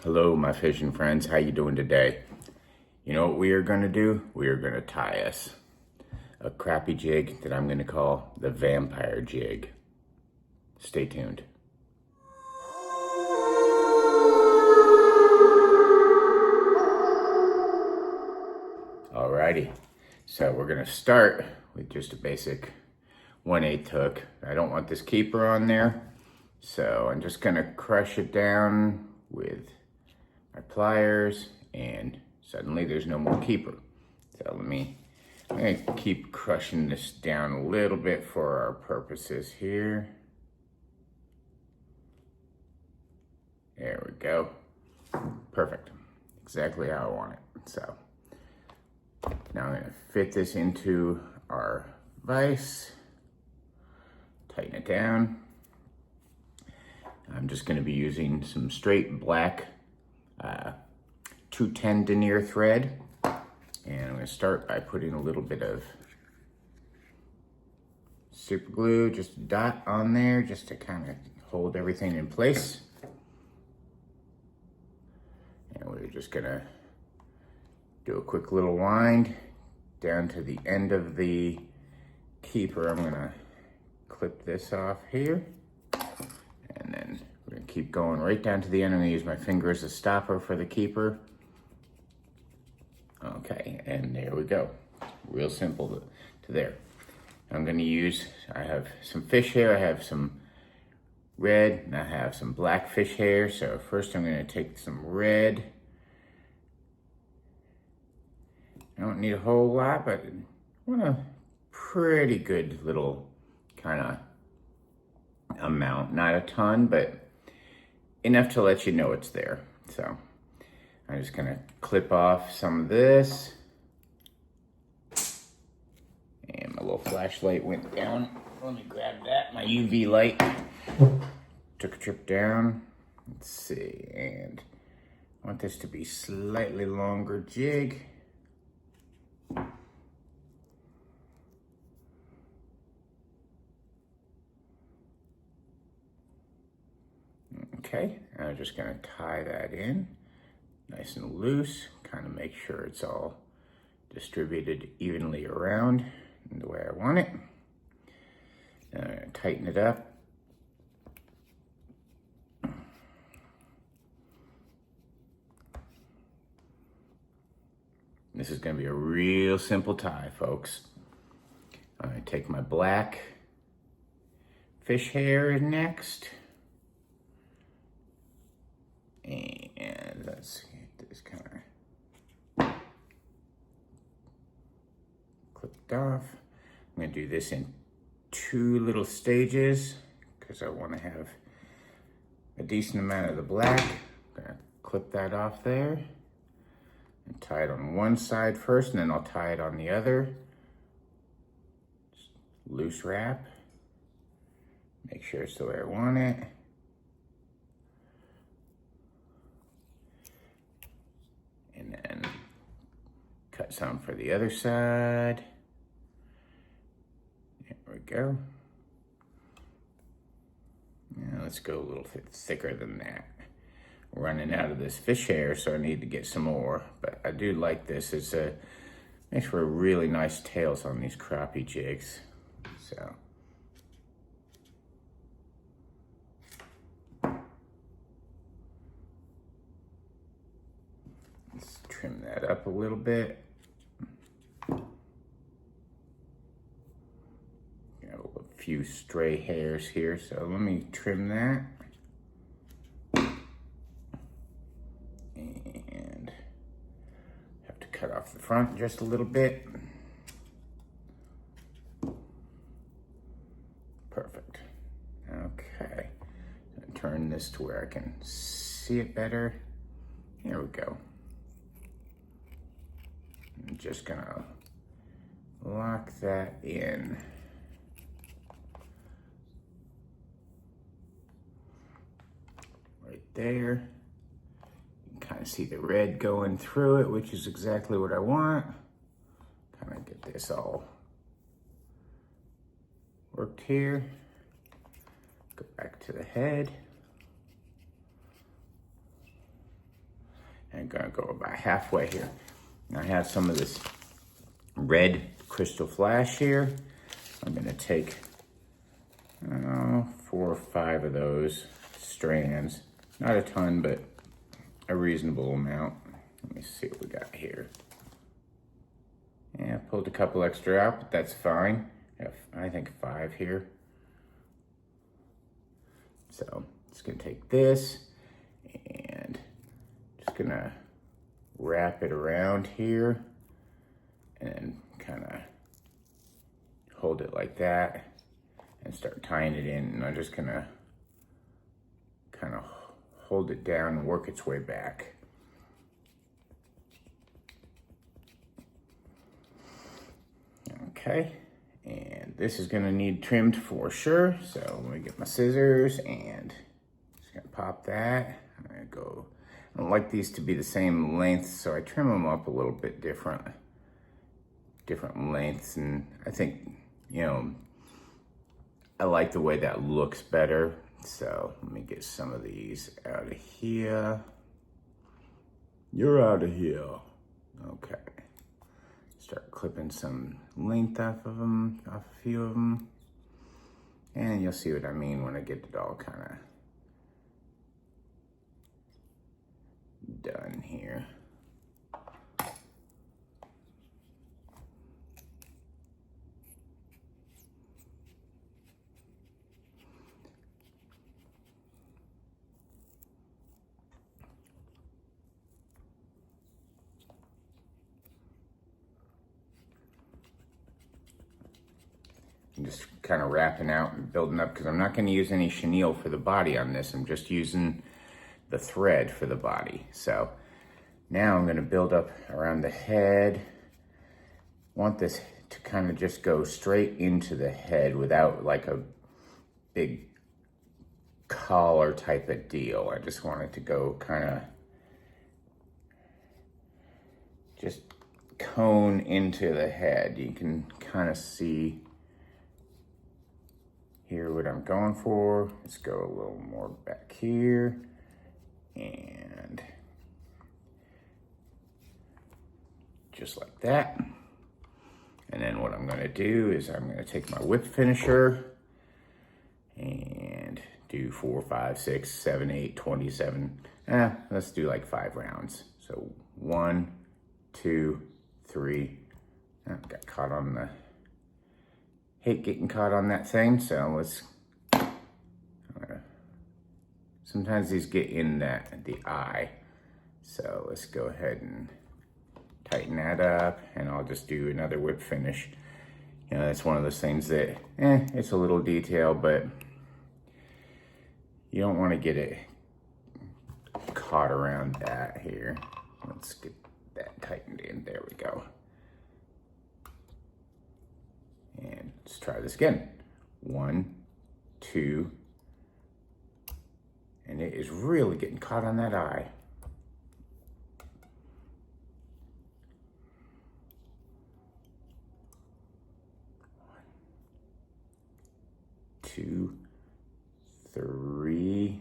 Hello, my fishing friends. How you doing today? You know what we are going to do? We are going to tie us a crappie jig that I'm going to call the Vampire Jig. Stay tuned. Alrighty, so we're going to start with just a basic 1/8 hook. I don't want this keeper on there, so I'm just going to crush it down with my pliers, and suddenly there's no more keeper. So I'm gonna keep crushing this down a little bit for our purposes here. There we go. Perfect. Exactly how I want it. So now I'm gonna fit this into our vise, tighten it down. I'm just gonna be using some straight black 210 denier thread, and I'm going to start by putting a little bit of super glue, just a dot on there, just to kind of hold everything in place. And we're just going to do a quick little wind down to the end of the keeper. I'm going to clip this off here, and then we're going to keep going right down to the end. I'm going to use my finger as a stopper for the keeper. Okay, and there we go. Real simple to there. I'm gonna use, I have some fish hair, I have some red, and I have some black fish hair. So first I'm gonna take some red. I don't need a whole lot, but I want a pretty good little kind of amount. Not a ton, but enough to let you know it's there. So I'm just gonna clip off some of this. And my little flashlight went down. Let me grab that, my UV light. Took a trip down. Let's see, and I want this to be slightly longer jig. Okay, I'm just gonna tie that in. Nice and loose, kind of make sure it's all distributed evenly around in the way I want it. And I'm gonna tighten it up. This is gonna be a real simple tie, folks. I'm gonna take my black fish hair next. And let's get this kind of clipped off. I'm gonna do this in 2 little stages because I want to have a decent amount of the black. I'm gonna clip that off there and tie it on one side first, and then I'll tie it on the other. Just loose wrap. Make sure it's the way I want it. And then cut some for the other side. There we go. Now let's go a little bit thicker than that. We're running out of this fish hair, so I need to get some more. But I do like this. Makes for really nice tails on these crappie jigs. So. Let's trim that up a little bit. Got a few stray hairs here, so let me trim that. And have to cut off the front just a little bit. Perfect. Okay. Turn this to where I can see it better. Here we go. I'm just gonna lock that in. Right there. You can kind of see the red going through it, which is exactly what I want. Kind of get this all worked here. Go back to the head. I'm gonna go about halfway here. And I have some of this red crystal flash here. I'm gonna take 4 or 5 of those strands. Not a ton, but a reasonable amount. Let me see what we got here. Yeah, I pulled a couple extra out, but that's fine. I think 5 here. So just gonna take this and just gonna wrap it around here and kind of hold it like that and start tying it in. And I'm just gonna kind of hold it down and work its way back. Okay, and this is gonna need trimmed for sure. So let me get my scissors and just gonna pop that. I'm gonna go, I don't like these to be the same length, so I trim them up a little bit different lengths. And I think, you know, I like the way that looks better. So let me get some of these out of here. You're out of here. Okay. Start clipping some length off of them, off a few of them. And you'll see what I mean when I get it all kind of done here. I'm just kind of wrapping out and building up because I'm not going to use any chenille for the body on this. I'm just using the thread for the body. So now I'm going to build up around the head. Want this to kind of just go straight into the head without like a big collar type of deal. I just want it to go kind of just cone into the head. You can kind of see here what I'm going for. Let's go a little more back here and just like that. And then what I'm gonna do is I'm gonna take my whip finisher and do 4, 5, 6, 7, 8, 27. Let's do like 5 rounds. So 1, 2, 3. Got caught on the, hate getting caught on that thing, so let's, sometimes these get in the eye. So let's go ahead and tighten that up, and I'll just do another whip finish. You know, that's one of those things that, it's a little detail, but you don't want to get it caught around that here. Let's get that tightened in, there we go. And let's try this again. 1, 2, and it is really getting caught on that eye. 2, 3,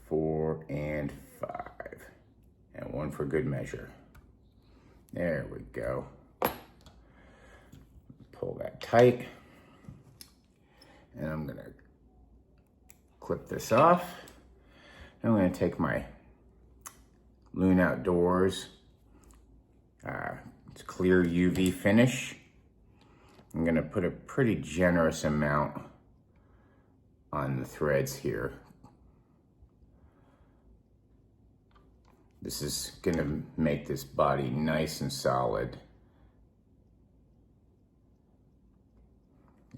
4, and 5. And 1 for good measure. There we go. Pull that tight. And I'm gonna clip this off. I'm gonna take my Loon Outdoors it's clear UV finish. I'm gonna put a pretty generous amount on the threads here. This is gonna make this body nice and solid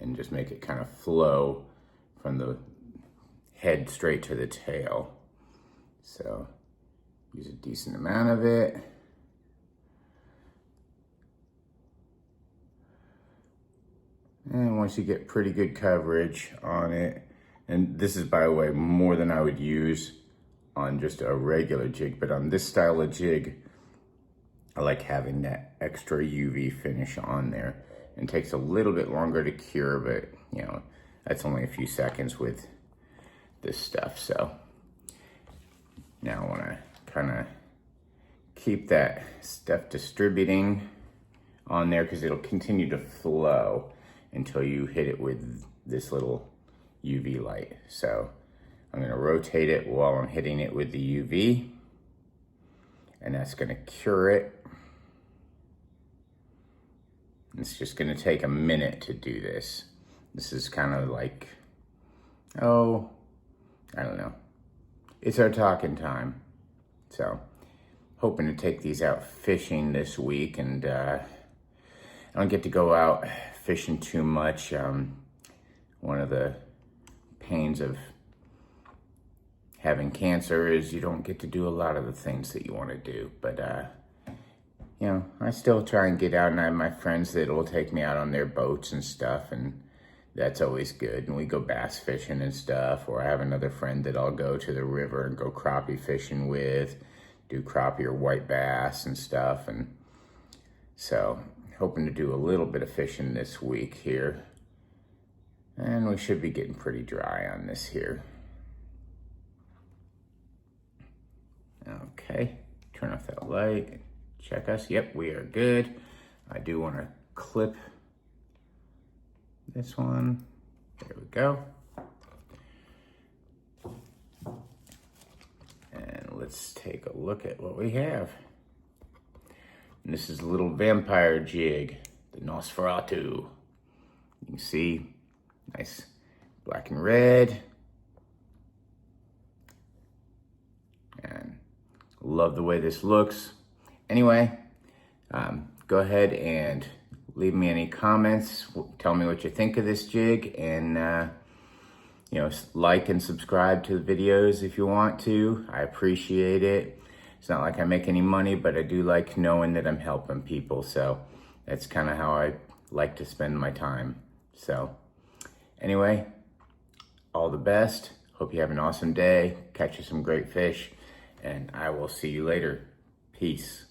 and just make it kind of flow from the head straight to the tail. So use a decent amount of it. And once you get pretty good coverage on it, and this is, by the way, more than I would use on just a regular jig, but on this style of jig, I like having that extra UV finish on there. It takes a little bit longer to cure, but you know, that's only a few seconds with this stuff. So now I want to kind of keep that stuff distributing on there because it'll continue to flow until you hit it with this little UV light. So I'm gonna rotate it while I'm hitting it with the UV, and that's gonna cure it. It's just gonna take a minute to do this. This is kind of like, oh, I don't know. It's our talking time. So, hoping to take these out fishing this week, and I don't get to go out fishing too much. One of the pains of having cancer is you don't get to do a lot of the things that you want to do. But, you know, I still try and get out, and I have my friends that will take me out on their boats and stuff, and that's always good. And we go bass fishing and stuff, or I have another friend that I'll go to the river and go crappie fishing with, do crappie or white bass and stuff. And so hoping to do a little bit of fishing this week here. And we should be getting pretty dry on this here. Okay, turn off that light, check us. Yep, we are good. I do want to clip this one. There we go. And let's take a look at what we have. And this is a little Vampire Jig, the Nosferatu. You can see, nice black and red. And love the way this looks. Anyway, go ahead and leave me any comments. Tell me what you think of this jig, and you know, like and subscribe to the videos if you want to. I appreciate it. It's not like I make any money, but I do like knowing that I'm helping people. So that's kind of how I like to spend my time. So anyway, all the best. Hope you have an awesome day. Catch you some great fish, and I will see you later. Peace.